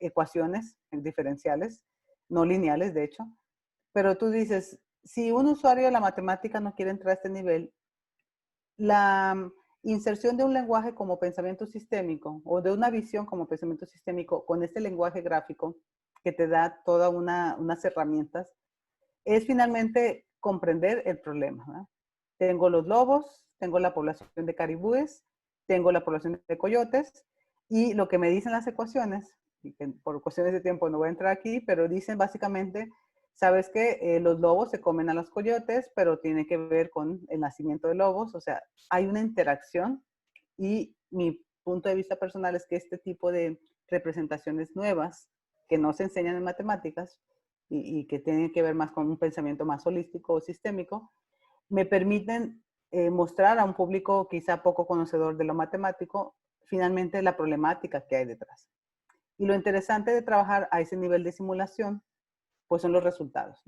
ecuaciones diferenciales, no lineales de hecho, pero tú dices, si un usuario de la matemática no quiere entrar a este nivel, la inserción de un lenguaje como pensamiento sistémico o de una visión como pensamiento sistémico con este lenguaje gráfico que te da todas unas herramientas, es finalmente comprender el problema, ¿verdad? Tengo los lobos, tengo la población de caribúes, tengo la población de coyotes, y lo que me dicen las ecuaciones y que por cuestiones de tiempo no voy a entrar aquí, pero dicen básicamente, sabes que los lobos se comen a los coyotes, pero tiene que ver con el nacimiento de lobos, o sea, hay una interacción y mi punto de vista personal es que este tipo de representaciones nuevas que no se enseñan en matemáticas y que tienen que ver más con un pensamiento más holístico o sistémico, me permiten mostrar a un público quizá poco conocedor de lo matemático, finalmente la problemática que hay detrás. Y lo interesante de trabajar a ese nivel de simulación, pues son los resultados.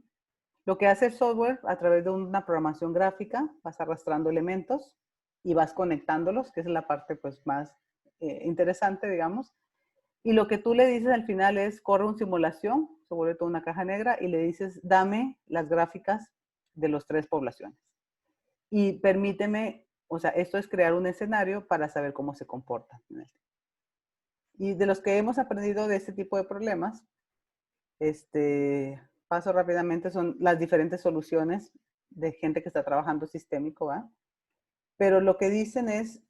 Lo que hace el software a través de una programación gráfica, vas arrastrando elementos y vas conectándolos, que es la parte pues más interesante, digamos. Y lo que tú le dices al final es, corre una simulación, se vuelve toda una caja negra, y le dices, dame las gráficas de las 3 poblaciones. Y permíteme, o sea, esto es crear un escenario para saber cómo se comportan. Y de los que hemos aprendido de este tipo de problemas, paso rápidamente, son las diferentes soluciones de gente que está trabajando sistémico, ¿va? Pero lo que dicen es,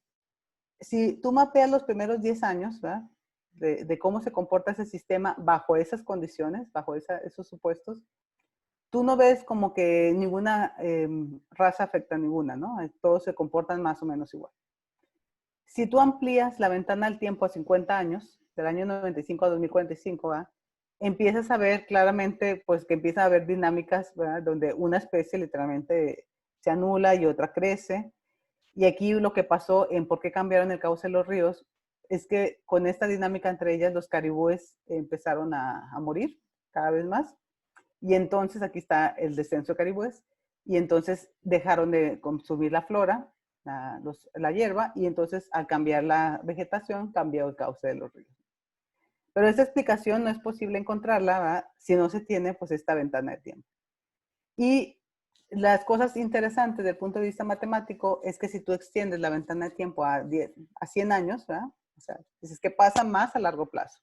si tú mapeas los primeros 10 años, ¿va? De cómo se comporta ese sistema bajo esas condiciones, bajo esos supuestos, tú no ves como que ninguna raza afecta a ninguna, ¿no? Todos se comportan más o menos igual. Si tú amplías la ventana del tiempo a 50 años, del año 95 a 2045, ¿va? Empiezas a ver claramente, pues que empieza a haber dinámicas, ¿verdad? Donde una especie literalmente se anula y otra crece. Y aquí lo que pasó en por qué cambiaron el cauce de los ríos es que con esta dinámica entre ellas, los caribúes empezaron a morir cada vez más. Y entonces aquí está el descenso de caribúes. Y entonces dejaron de consumir la flora, la hierba, y entonces al cambiar la vegetación, cambió el cauce de los ríos. Pero esa explicación no es posible encontrarla, ¿verdad? Si no se tiene pues esta ventana de tiempo. Y las cosas interesantes desde el punto de vista matemático es que si tú extiendes la ventana de tiempo a 100 años, ¿verdad? O sea, dices que pasa más a largo plazo.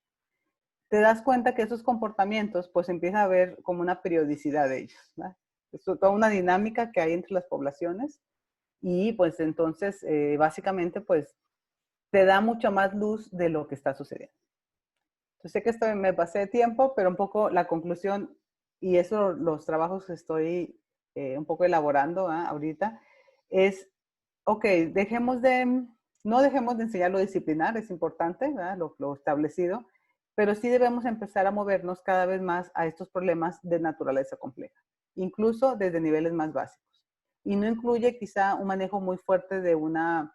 Te das cuenta que esos comportamientos pues empieza a haber como una periodicidad de ellos, ¿verdad? Es toda una dinámica que hay entre las poblaciones y pues entonces básicamente pues te da mucha más luz de lo que está sucediendo. Yo sé que me pasé de tiempo, pero un poco la conclusión, y eso los trabajos que estoy un poco elaborando ahorita, es, ok, no dejemos de enseñar lo disciplinar, es importante, lo establecido, pero sí debemos empezar a movernos cada vez más a estos problemas de naturaleza compleja, incluso desde niveles más básicos. Y no incluye quizá un manejo muy fuerte de una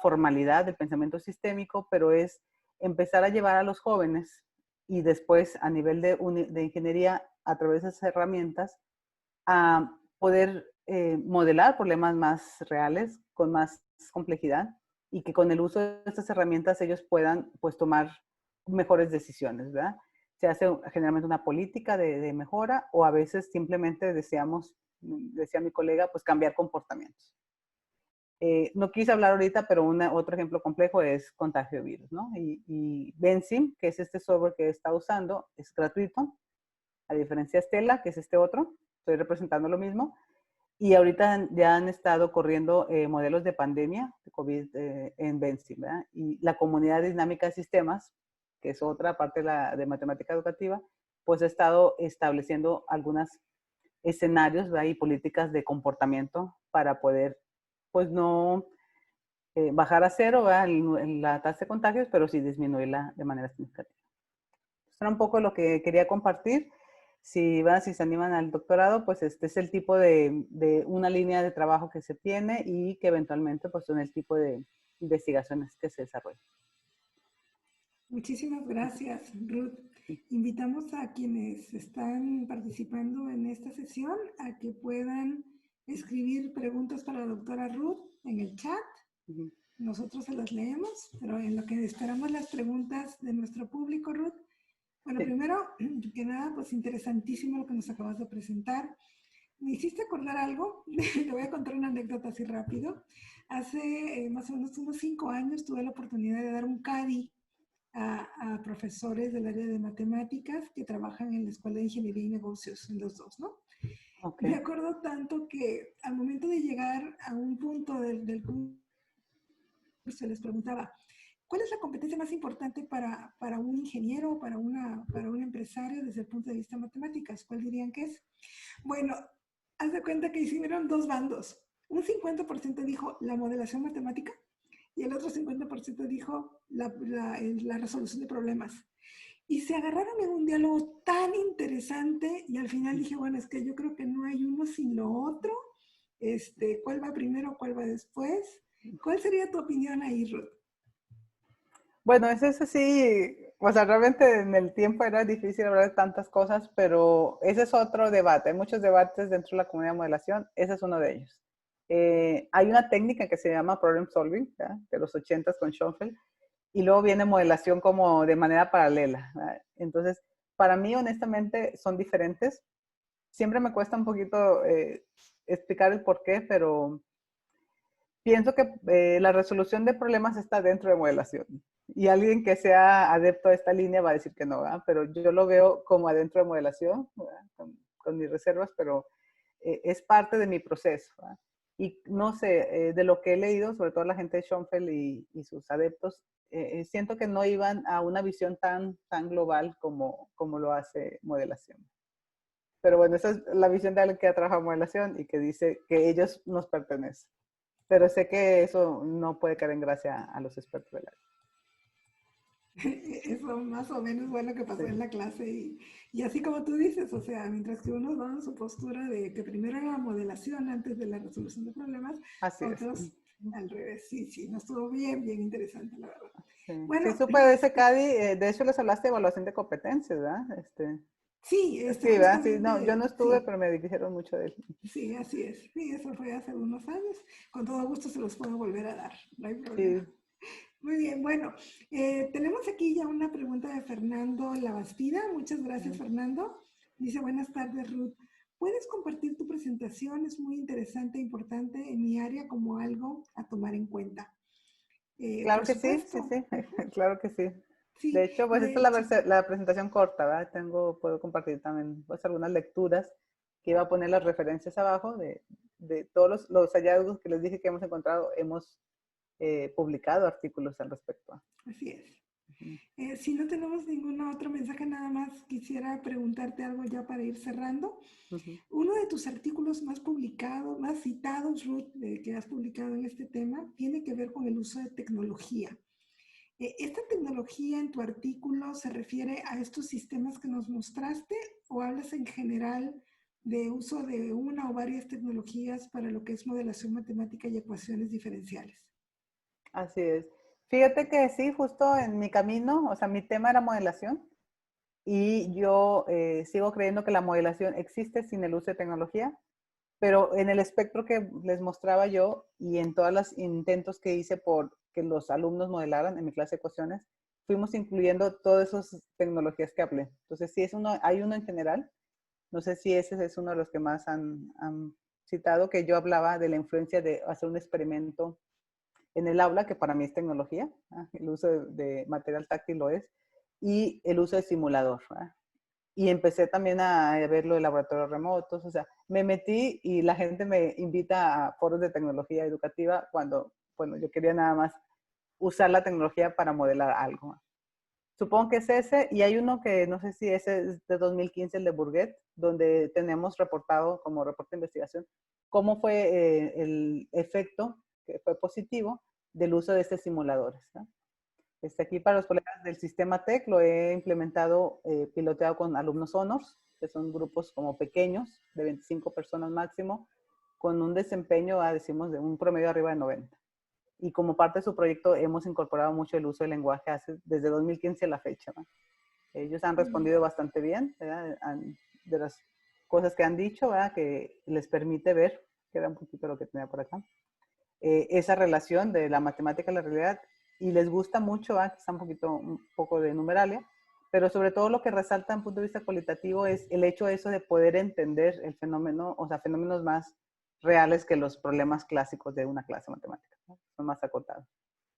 formalidad del pensamiento sistémico, pero es empezar a llevar a los jóvenes y después a nivel de ingeniería a través de esas herramientas a poder modelar problemas más reales, con más complejidad y que con el uso de estas herramientas ellos puedan pues tomar mejores decisiones, ¿verdad? Se hace generalmente una política de mejora o a veces simplemente deseamos, decía mi colega, pues cambiar comportamientos. No quise hablar ahorita, pero otro ejemplo complejo es contagio de virus, ¿no? Y Benzim, que es este software que está usando, es gratuito, a diferencia de Stella, que es este otro, estoy representando lo mismo. Y ahorita ya han estado corriendo modelos de pandemia de COVID en Benzim, ¿verdad? Y la comunidad dinámica de sistemas, que es otra parte de matemática educativa, pues ha estado estableciendo algunos escenarios, ¿verdad? Y políticas de comportamiento para poder pues no bajar a cero la tasa de contagios, pero sí disminuirla de manera significativa. Esto era un poco lo que quería compartir. Si se animan al doctorado, pues este es el tipo de una línea de trabajo que se tiene y que eventualmente pues son el tipo de investigaciones que se desarrollan. Muchísimas gracias, Ruth. Invitamos a quienes están participando en esta sesión a que puedan escribir preguntas para la doctora Ruth en el chat. Nosotros se las leemos, pero en lo que esperamos las preguntas de nuestro público, Ruth. Bueno, primero que nada, pues interesantísimo lo que nos acabas de presentar. Me hiciste acordar algo, te voy a contar una anécdota así rápido. Hace más o menos unos 5 años tuve la oportunidad de dar un CADI a profesores del área de matemáticas que trabajan en la Escuela de Ingeniería y Negocios, en los dos, ¿no? Okay. Me acuerdo tanto que al momento de llegar a un punto del curso les preguntaba, ¿Cuál es la competencia más importante para un ingeniero, para un empresario desde el punto de vista de matemáticas? ¿Cuál dirían que es? Bueno, haz de cuenta que hicieron dos bandos. Un 50% dijo la modelación matemática y el otro 50% dijo la resolución de problemas. Y se agarraron en un diálogo tan interesante y al final dije, bueno, es que yo creo que no hay uno sin lo otro. ¿Cuál va primero, cuál va después? ¿Cuál sería tu opinión ahí, Ruth? Bueno, ese sí, o sea, realmente en el tiempo era difícil hablar de tantas cosas, pero ese es otro debate. Hay muchos debates dentro de la comunidad de modelación, ese es uno de ellos. Hay una técnica que se llama problem solving, ¿verdad? De los 80 con Schoenfeld, y luego viene modelación como de manera paralela, ¿verdad? Entonces, para mí, honestamente, son diferentes. Siempre me cuesta un poquito explicar el por qué, pero pienso que la resolución de problemas está dentro de modelación. Y alguien que sea adepto a esta línea va a decir que no, ¿verdad? Pero yo lo veo como adentro de modelación, con mis reservas, pero es parte de mi proceso, ¿verdad? Y no sé, de lo que he leído, sobre todo la gente de Schoenfeld y sus adeptos, siento que no iban a una visión tan global como lo hace modelación. Pero bueno, esa es la visión de alguien que ha trabajado en modelación y que dice que ellos nos pertenecen. Pero sé que eso no puede caer en gracia a los expertos del área. Eso más o menos fue lo que pasó Sí, en la clase y así como tú dices, o sea, mientras que unos van en su postura de que primero era la modelación antes de la resolución de problemas, así es. otros al revés. Sí, sí, nos estuvo bien, bien interesante, la verdad. Sí, sí Bueno, supe de ese CADI, de hecho les hablaste de evaluación de competencias, ¿verdad? sí, Sí, ¿verdad? Sí, no, yo justamente, no estuve, sí, pero me dijeron mucho de él. sí, así es. Sí, eso fue hace unos años. Con todo gusto se los puedo volver a dar, no hay problema. Sí, Muy bien, bueno, tenemos aquí ya una pregunta de Fernando Labastida. Muchas gracias, Fernando. Dice, buenas tardes, Ruth. ¿Puedes compartir tu presentación? Es muy interesante e importante en mi área como algo a tomar en cuenta. claro Por que sí, sí, supuesto. sí, Ujú. claro que sí. De Sí, hecho, pues de esta es hecho. la presentación corta, ¿verdad? Puedo compartir también pues, algunas lecturas que iba a poner las referencias abajo de todos los hallazgos que les dije que hemos encontrado. Hemos publicado artículos al respecto. Así es. Ujú. Si no tenemos ningún otro mensaje, nada más quisiera preguntarte algo ya para ir cerrando. Ujú. Uno de tus artículos más publicados, más citados, Ruth, que has publicado en este tema, tiene que ver con el uso de tecnología. ¿Esta tecnología en tu artículo se refiere a estos sistemas que nos mostraste o hablas en general de uso de una o varias tecnologías para lo que es modelación matemática y ecuaciones diferenciales? Así es. Fíjate que sí, justo en mi camino, o sea, mi tema era modelación y yo sigo creyendo que la modelación existe sin el uso de tecnología, pero en el espectro que les mostraba yo y en todos los intentos que hice por que los alumnos modelaran en mi clase de ecuaciones, fuimos incluyendo todas esas tecnologías que hablé. Entonces, sí, hay uno en general. No sé si ese es uno de los que más han citado, que yo hablaba de la influencia de hacer un experimento en el aula, que para mí es tecnología, ¿verdad? El uso de material táctil lo es, y el uso de simulador, ¿verdad? Y empecé también a verlo de laboratorios remotos, o sea, me metí y la gente me invita a foros de tecnología educativa cuando, bueno, yo quería nada más usar la tecnología para modelar algo. Supongo que es ese, y hay uno que no sé si ese es de 2015, el de Bourget, donde tenemos reportado como reporte de investigación cómo fue el efecto, que fue positivo, del uso de estos simuladores, ¿no? Aquí para los colegas del sistema TEC lo he implementado, piloteado con alumnos honors, que son grupos como pequeños, de 25 personas máximo, con un desempeño, decimos, de un promedio arriba de 90. Y como parte de su proyecto hemos incorporado mucho el uso del lenguaje desde 2015 a la fecha, ¿no? Ellos han respondido bastante bien, ¿verdad? De las cosas que han dicho, ¿verdad? Que les permite ver, que era un poquito lo que tenía por acá, esa relación de la matemática y la realidad, y les gusta mucho, quizá un poco de numeralia, pero sobre todo lo que resalta en punto de vista cualitativo es el hecho de eso de poder entender el fenómeno, o sea, fenómenos más reales que los problemas clásicos de una clase de matemáticas, ¿no? Son más acotados.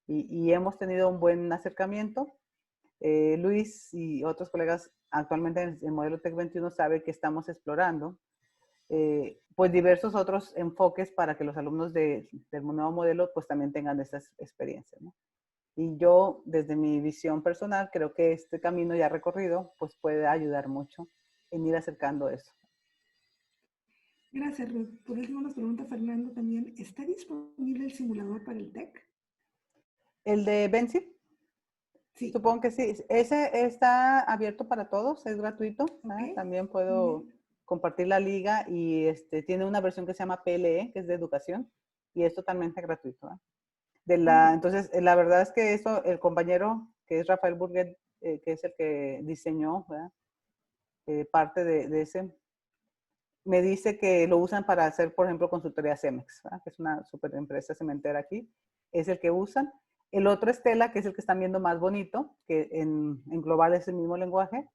Y hemos tenido un buen acercamiento. Luis y otros colegas actualmente en el modelo TEC 21 sabe que estamos explorando pues diversos otros enfoques para que los alumnos del nuevo modelo pues también tengan estas experiencias, ¿no? Y yo, desde mi visión personal, creo que este camino ya recorrido, pues puede ayudar mucho en ir acercando eso. Gracias, Ruth. Por último nos pregunta Fernando también, ¿está disponible el simulador para el TEC? ¿El de Benzi? Sí. Supongo que sí. Ese está abierto para todos, es gratuito. Ok. También puedo compartir la liga y tiene una versión que se llama PLE, que es de educación, y es totalmente gratuito. Entonces, la verdad es que eso, el compañero, que es Rafael Burguet, que es el que diseñó parte de ese, me dice que lo usan para hacer, por ejemplo, consultoría Cemex, ¿verdad? Que es una super empresa cementera aquí. Es el que usan. El otro Estela, que es el que están viendo más bonito, que en global es el mismo lenguaje,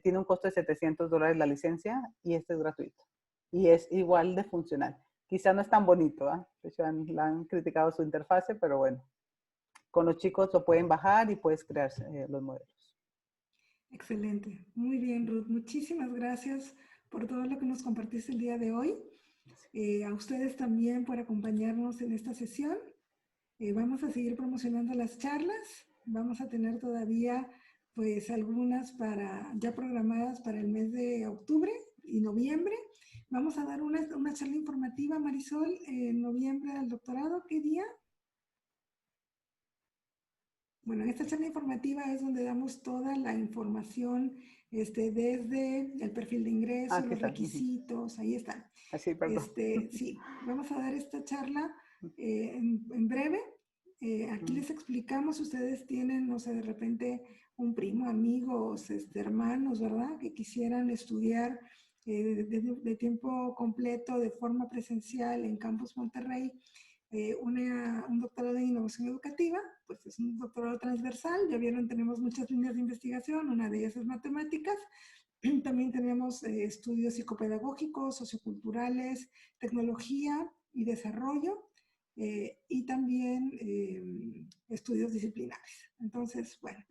tiene un costo de $700 la licencia y este es gratuito. Y es igual de funcional. Quizá no es tan bonito, ¿eh? De hecho, la han criticado su interfase, pero bueno, con los chicos lo pueden bajar y puedes crear los modelos. Excelente. Muy bien, Ruth. Muchísimas gracias por todo lo que nos compartiste el día de hoy. A ustedes también por acompañarnos en esta sesión. Vamos a seguir promocionando las charlas. Vamos a tener todavía pues algunas ya programadas para el mes de octubre y noviembre. Vamos a dar una charla informativa, Marisol, en noviembre del doctorado. ¿Qué día? Bueno, en esta charla informativa es donde damos toda la información desde el perfil de ingreso, Aquí los está. requisitos, ahí están. Así, perdón. Sí, vamos a dar esta charla en breve. Aquí les explicamos, si ustedes tienen, no sé, de repente un primo, amigos, hermanos, ¿verdad? Que quisieran estudiar de tiempo completo, de forma presencial en Campus Monterrey, un doctorado en innovación educativa, pues es un doctorado transversal. Ya vieron, tenemos muchas líneas de investigación, una de ellas es matemáticas. También tenemos estudios psicopedagógicos, socioculturales, tecnología y desarrollo, y también estudios disciplinares. Entonces, bueno,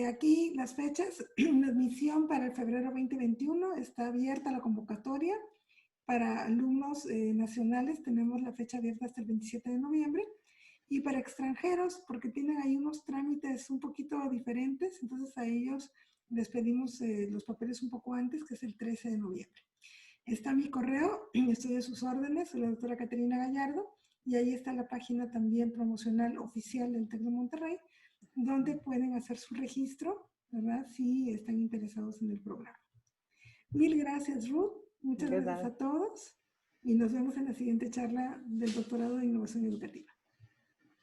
aquí las fechas. La admisión para el febrero 2021 está abierta la convocatoria. Para alumnos nacionales tenemos la fecha abierta hasta el 27 de noviembre. Y para extranjeros, porque tienen ahí unos trámites un poquito diferentes, entonces a ellos les pedimos los papeles un poco antes, que es el 13 de noviembre. Está mi correo, estoy a sus órdenes, soy la doctora Caterina Gallardo, y ahí está la página también promocional oficial del TEC de Monterrey, donde pueden hacer su registro, ¿verdad? Si están interesados en el programa. Mil gracias, Ruth. Muchas gracias a todos y nos vemos en la siguiente charla del doctorado de innovación educativa.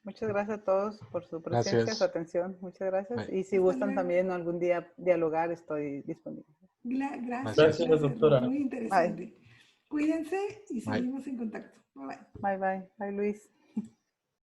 Muchas gracias a todos por su presencia, su atención. Muchas gracias. Bye. Y si gustan también algún día dialogar, estoy disponible. Gracias, doctora. Muy interesante. Bye. Cuídense y seguimos en contacto. Bye bye. Bye, bye. Bye, Luis.